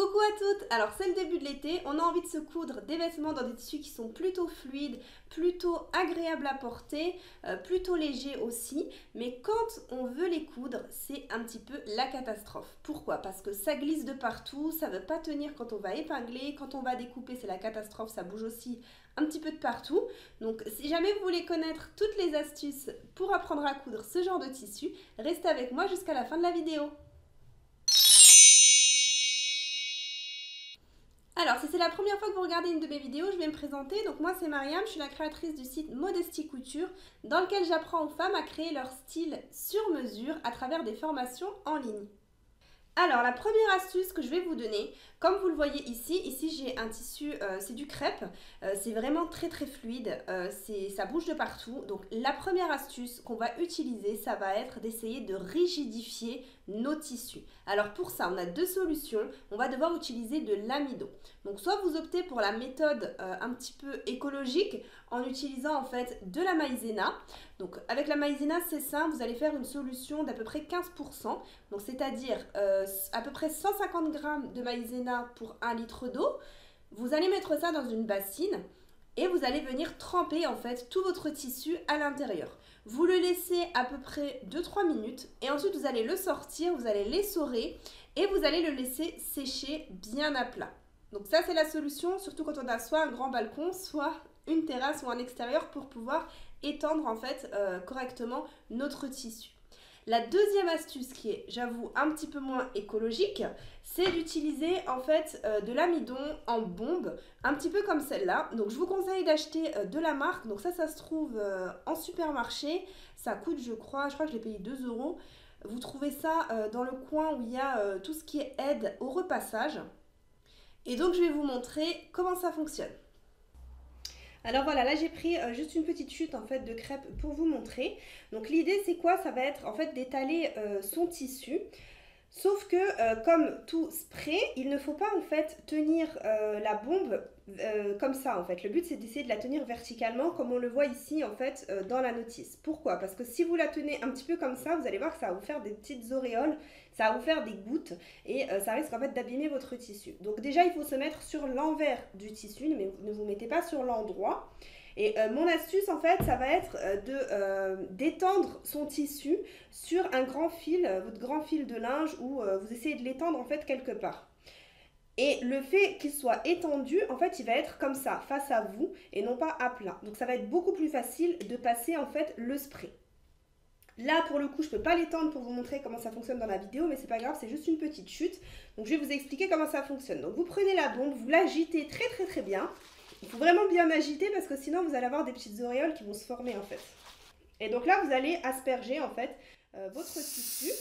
Coucou à toutes! Alors c'est le début de l'été, on a envie de se coudre des vêtements dans des tissus qui sont plutôt fluides, plutôt agréables à porter, plutôt légers aussi, mais quand on veut les coudre, c'est un petit peu la catastrophe. Pourquoi? Parce que ça glisse de partout, ça ne veut pas tenir quand on va épingler, quand on va découper c'est la catastrophe, ça bouge aussi un petit peu de partout. Donc si jamais vous voulez connaître toutes les astuces pour apprendre à coudre ce genre de tissu, restez avec moi jusqu'à la fin de la vidéo. Alors, si c'est la première fois que vous regardez une de mes vidéos, je vais me présenter. Donc moi, c'est Mariam, je suis la créatrice du site Modesty Couture, dans lequel j'apprends aux femmes à créer leur style sur mesure à travers des formations en ligne. Alors, la première astuce que je vais vous donner, comme vous le voyez ici j'ai un tissu, c'est du crêpe, c'est vraiment très fluide, ça bouge de partout. Donc la première astuce qu'on va utiliser, ça va être d'essayer de rigidifier nos tissus. Alors pour ça, on a deux solutions, on va devoir utiliser de l'amidon. Donc soit vous optez pour la méthode un petit peu écologique en utilisant en fait de la maïzena. Donc avec la maïzena, c'est simple, vous allez faire une solution d'à peu près 15%, donc c'est-à-dire à peu près 150 g de maïzena pour 1 litre d'eau. Vous allez mettre ça dans une bassine et vous allez venir tremper en fait tout votre tissu à l'intérieur. Vous le laissez à peu près 2-3 minutes et ensuite vous allez le sortir, vous allez l'essorer et vous allez le laisser sécher bien à plat. Donc ça c'est la solution, surtout quand on a soit un grand balcon, soit une terrasse ou un extérieur pour pouvoir étendre en fait correctement notre tissu. La deuxième astuce qui est, j'avoue, un petit peu moins écologique, c'est d'utiliser en fait de l'amidon en bombe, un petit peu comme celle-là. Donc je vous conseille d'acheter de la marque, donc ça se trouve en supermarché, ça coûte je crois que je l'ai payé 2 €. Vous trouvez ça dans le coin où il y a tout ce qui est aide au repassage. Et donc je vais vous montrer comment ça fonctionne. Alors voilà, là j'ai pris juste une petite chute en fait de crêpe pour vous montrer. Donc l'idée c'est quoi? Ça va être en fait d'étaler son tissu. Sauf que comme tout spray, il ne faut pas en fait tenir la bombe comme ça en fait. Le but c'est d'essayer de la tenir verticalement comme on le voit ici en fait dans la notice. Pourquoi? Parce que si vous la tenez un petit peu comme ça, vous allez voir que ça va vous faire des petites auréoles, ça va vous faire des gouttes et ça risque en fait d'abîmer votre tissu. Donc déjà il faut se mettre sur l'envers du tissu, mais ne vous mettez pas sur l'endroit. Et mon astuce en fait ça va être d'étendre son tissu sur un grand fil, votre grand fil de linge ou vous essayez de l'étendre en fait quelque part. Et le fait qu'il soit étendu, en fait il va être comme ça, face à vous et non pas à plat. Donc ça va être beaucoup plus facile de passer en fait le spray. Là pour le coup je ne peux pas l'étendre pour vous montrer comment ça fonctionne dans la vidéo, mais c'est pas grave, c'est juste une petite chute. Donc je vais vous expliquer comment ça fonctionne. Donc vous prenez la bombe, vous l'agitez très bien. Il faut vraiment bien agiter parce que sinon vous allez avoir des petites auréoles qui vont se former en fait. Et donc là vous allez asperger en fait votre tissu.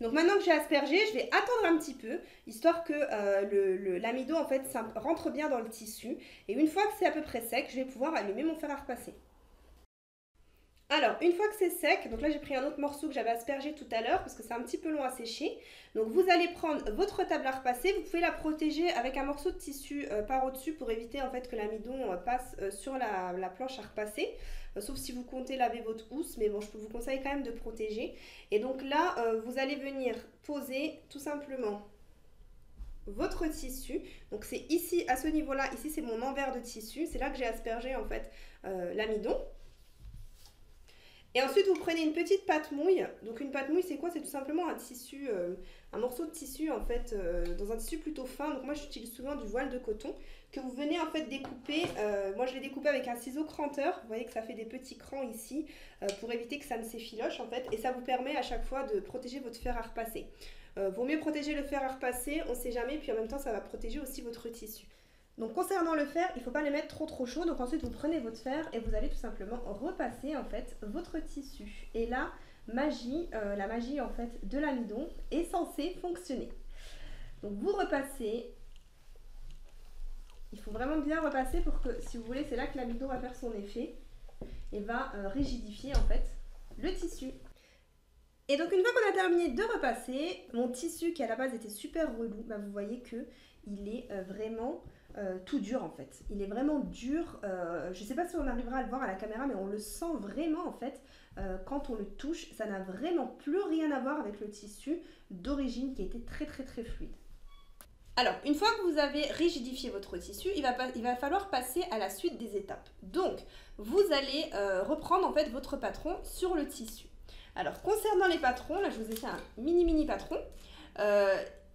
Donc maintenant que j'ai aspergé, je vais attendre un petit peu, histoire que l'amidon en fait ça rentre bien dans le tissu. Et une fois que c'est à peu près sec, je vais pouvoir allumer mon fer à repasser. Alors, une fois que c'est sec, donc là j'ai pris un autre morceau que j'avais aspergé tout à l'heure parce que c'est un petit peu long à sécher. Donc vous allez prendre votre table à repasser, vous pouvez la protéger avec un morceau de tissu par au-dessus pour éviter en fait que l'amidon passe sur la planche à repasser. Sauf si vous comptez laver votre housse, mais bon je vous conseille quand même de protéger. Et donc là vous allez venir poser tout simplement votre tissu. Donc c'est ici à ce niveau-là, ici c'est mon envers de tissu, c'est là que j'ai aspergé en fait l'amidon. Et ensuite, vous prenez une petite pâte mouille. Donc une pâte mouille, c'est quoi? C'est tout simplement un tissu, un morceau de tissu en fait, dans un tissu plutôt fin. Donc moi, j'utilise souvent du voile de coton que vous venez en fait découper. Moi, je l'ai découpé avec un ciseau cranteur. Vous voyez que ça fait des petits crans ici pour éviter que ça ne s'effiloche en fait. Et ça vous permet à chaque fois de protéger votre fer à repasser. Vaut mieux protéger le fer à repasser, on ne sait jamais. Puis en même temps, ça va protéger aussi votre tissu. Donc concernant le fer, il ne faut pas les mettre trop chaud. Donc ensuite vous prenez votre fer et vous allez tout simplement repasser en fait votre tissu. Et là, la magie en fait de l'amidon est censée fonctionner. Donc vous repassez. Il faut vraiment bien repasser pour que, si vous voulez, c'est là que l'amidon va faire son effet et va rigidifier en fait le tissu. Et donc une fois qu'on a terminé de repasser, mon tissu qui à la base était super relou, vous voyez que il est vraiment tout dur en fait. Il est vraiment dur. Je ne sais pas si on arrivera à le voir à la caméra, mais on le sent vraiment en fait quand on le touche. Ça n'a vraiment plus rien à voir avec le tissu d'origine qui était très très très fluide. Alors, une fois que vous avez rigidifié votre tissu, il va falloir passer à la suite des étapes. Donc, vous allez reprendre en fait votre patron sur le tissu. Alors, concernant les patrons, là je vous ai fait un mini patron.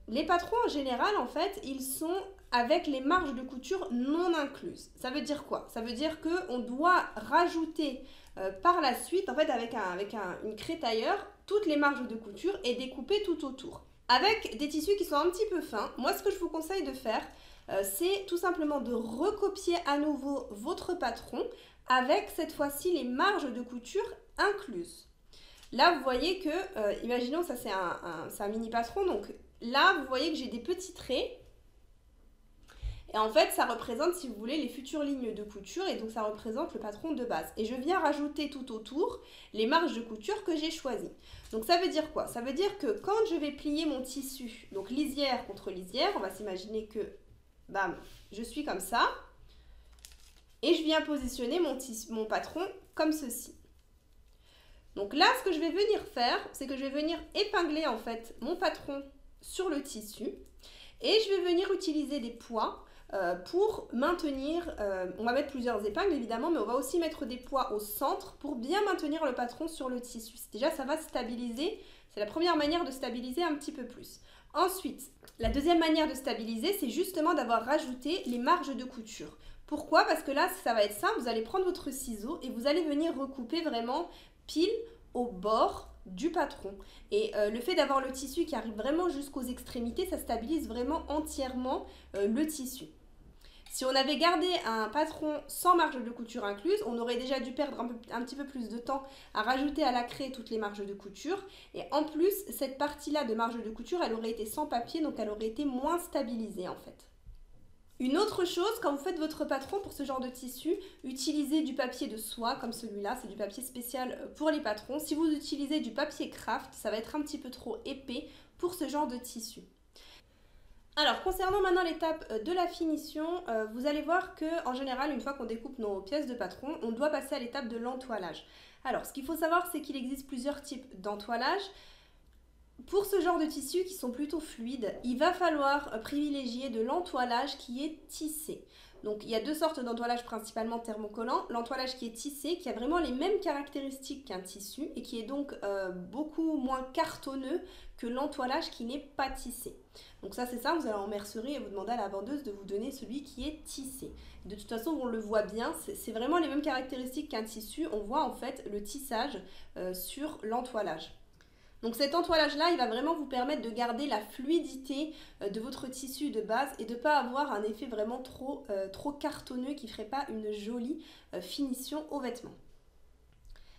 Les patrons en général, en fait, ils sont avec les marges de couture non incluses. Ça veut dire quoi? Ça veut dire qu'on doit rajouter par la suite, en fait, avec une crétailleur, toutes les marges de couture et découper tout autour. Avec des tissus qui sont un petit peu fins, moi ce que je vous conseille de faire, c'est tout simplement de recopier à nouveau votre patron avec cette fois-ci les marges de couture incluses. Là vous voyez que, imaginons ça c'est un mini patron, donc là vous voyez que j'ai des petits traits. Et en fait, ça représente, si vous voulez, les futures lignes de couture et donc ça représente le patron de base. Et je viens rajouter tout autour les marges de couture que j'ai choisies. Donc ça veut dire quoi? Ça veut dire que quand je vais plier mon tissu, donc lisière contre lisière, on va s'imaginer que, bam, je suis comme ça. Et je viens positionner mon patron comme ceci. Donc là, ce que je vais venir faire, c'est que je vais venir épingler en fait mon patron sur le tissu. Et je vais venir utiliser des poids pour maintenir, on va mettre plusieurs épingles évidemment, mais on va aussi mettre des poids au centre pour bien maintenir le patron sur le tissu. Déjà, ça va stabiliser, c'est la première manière de stabiliser un petit peu plus. Ensuite, la deuxième manière de stabiliser, c'est justement d'avoir rajouté les marges de couture. Pourquoi? Parce que là, ça va être simple, vous allez prendre votre ciseau et vous allez venir recouper vraiment pile au bord du patron. Et le fait d'avoir le tissu qui arrive vraiment jusqu'aux extrémités, ça stabilise vraiment entièrement le tissu. Si on avait gardé un patron sans marge de couture incluse, on aurait déjà dû perdre un petit peu plus de temps à rajouter à la craie toutes les marges de couture. Et en plus, cette partie-là de marge de couture, elle aurait été sans papier, donc elle aurait été moins stabilisée en fait. Une autre chose, quand vous faites votre patron pour ce genre de tissu, utilisez du papier de soie comme celui-là, c'est du papier spécial pour les patrons. Si vous utilisez du papier craft, ça va être un petit peu trop épais pour ce genre de tissu. Alors, concernant maintenant l'étape de la finition, vous allez voir que en général, une fois qu'on découpe nos pièces de patron, on doit passer à l'étape de l'entoilage. Alors, ce qu'il faut savoir, c'est qu'il existe plusieurs types d'entoilage. Pour ce genre de tissus qui sont plutôt fluides, il va falloir privilégier de l'entoilage qui est tissé. Donc il y a deux sortes d'entoilage principalement thermocollants. L'entoilage qui est tissé, qui a vraiment les mêmes caractéristiques qu'un tissu et qui est donc beaucoup moins cartonneux que l'entoilage qui n'est pas tissé. Donc ça c'est ça, vous allez en mercerie et vous demandez à la vendeuse de vous donner celui qui est tissé. De toute façon on le voit bien, c'est vraiment les mêmes caractéristiques qu'un tissu. On voit en fait le tissage sur l'entoilage. Donc cet entoilage-là, il va vraiment vous permettre de garder la fluidité de votre tissu de base et de ne pas avoir un effet vraiment trop cartonneux qui ne ferait pas une jolie finition au vêtement.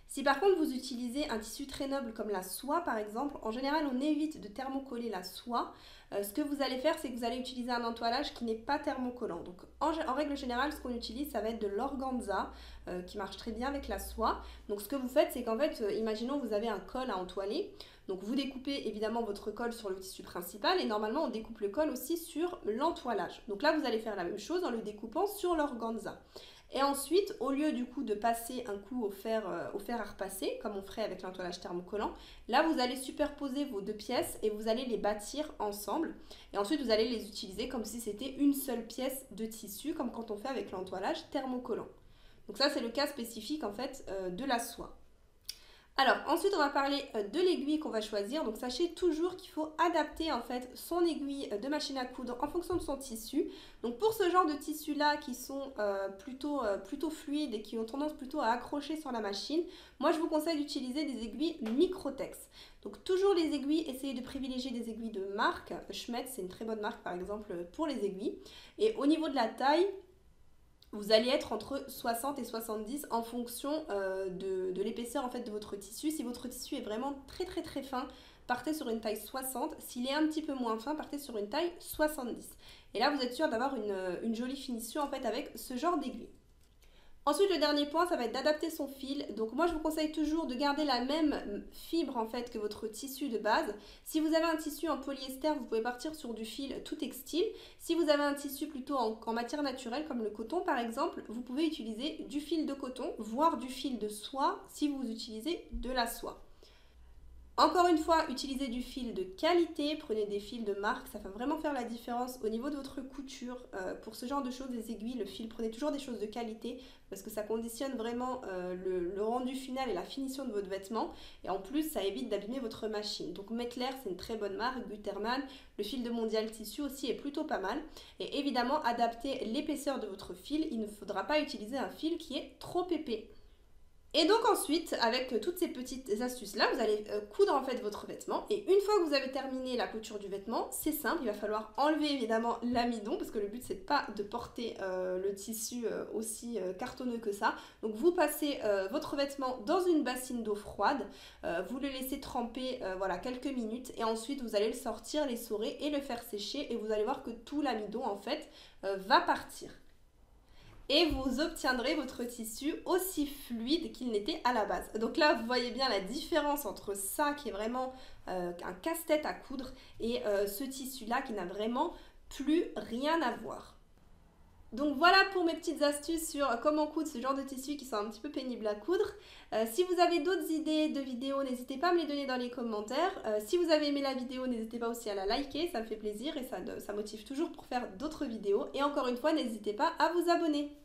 Si par contre vous utilisez un tissu très noble comme la soie par exemple, en général on évite de thermocoller la soie. Ce que vous allez faire, c'est que vous allez utiliser un entoilage qui n'est pas thermocollant. Donc en règle générale, ce qu'on utilise, ça va être de l'organza qui marche très bien avec la soie. Donc ce que vous faites, c'est qu'en fait, imaginons vous avez un col à entoiler. Donc vous découpez évidemment votre col sur le tissu principal et normalement on découpe le col aussi sur l'entoilage. Donc là vous allez faire la même chose en le découpant sur l'organza. Et ensuite, au lieu du coup de passer un coup au fer à repasser, comme on ferait avec l'entoilage thermocollant, là vous allez superposer vos deux pièces et vous allez les bâtir ensemble. Et ensuite vous allez les utiliser comme si c'était une seule pièce de tissu, comme quand on fait avec l'entoilage thermocollant. Donc ça c'est le cas spécifique en fait de la soie. Alors ensuite on va parler de l'aiguille qu'on va choisir. Donc sachez toujours qu'il faut adapter en fait son aiguille de machine à coudre en fonction de son tissu. Donc pour ce genre de tissus là qui sont plutôt fluides et qui ont tendance plutôt à accrocher sur la machine, moi je vous conseille d'utiliser des aiguilles Microtex. Donc toujours les aiguilles, essayez de privilégier des aiguilles de marque. Schmetz c'est une très bonne marque par exemple pour les aiguilles. Et au niveau de la taille, vous allez être entre 60 et 70 en fonction de l'épaisseur en fait de votre tissu. Si votre tissu est vraiment très fin, partez sur une taille 60. S'il est un petit peu moins fin, partez sur une taille 70. Et là, vous êtes sûr d'avoir une jolie finition en fait avec ce genre d'aiguille. Ensuite, le dernier point, ça va être d'adapter son fil. Donc moi, je vous conseille toujours de garder la même fibre en fait que votre tissu de base. Si vous avez un tissu en polyester, vous pouvez partir sur du fil tout textile. Si vous avez un tissu plutôt en matière naturelle, comme le coton par exemple, vous pouvez utiliser du fil de coton, voire du fil de soie si vous utilisez de la soie. Encore une fois, utilisez du fil de qualité, prenez des fils de marque, ça va vraiment faire la différence au niveau de votre couture. Pour ce genre de choses, les aiguilles, le fil, prenez toujours des choses de qualité parce que ça conditionne vraiment le rendu final et la finition de votre vêtement. Et en plus, ça évite d'abîmer votre machine. Donc Mettler, c'est une très bonne marque, Gutermann, le fil de Mondial Tissu aussi est plutôt pas mal. Et évidemment, adaptez l'épaisseur de votre fil, il ne faudra pas utiliser un fil qui est trop épais. Et donc ensuite, avec toutes ces petites astuces-là, vous allez coudre en fait votre vêtement. Et une fois que vous avez terminé la couture du vêtement, c'est simple, il va falloir enlever évidemment l'amidon parce que le but c'est pas de porter le tissu aussi cartonneux que ça. Donc vous passez votre vêtement dans une bassine d'eau froide, vous le laissez tremper voilà, quelques minutes et ensuite vous allez le sortir, l'essorer et le faire sécher et vous allez voir que tout l'amidon en fait va partir. Et vous obtiendrez votre tissu aussi fluide qu'il n'était à la base. Donc là, vous voyez bien la différence entre ça qui est vraiment un casse-tête à coudre et ce tissu-là qui n'a vraiment plus rien à voir. Donc voilà pour mes petites astuces sur comment coudre ce genre de tissus qui sont un petit peu pénibles à coudre. Si vous avez d'autres idées de vidéos, n'hésitez pas à me les donner dans les commentaires. Si vous avez aimé la vidéo, n'hésitez pas aussi à la liker, ça me fait plaisir et ça motive toujours pour faire d'autres vidéos. Et encore une fois, n'hésitez pas à vous abonner.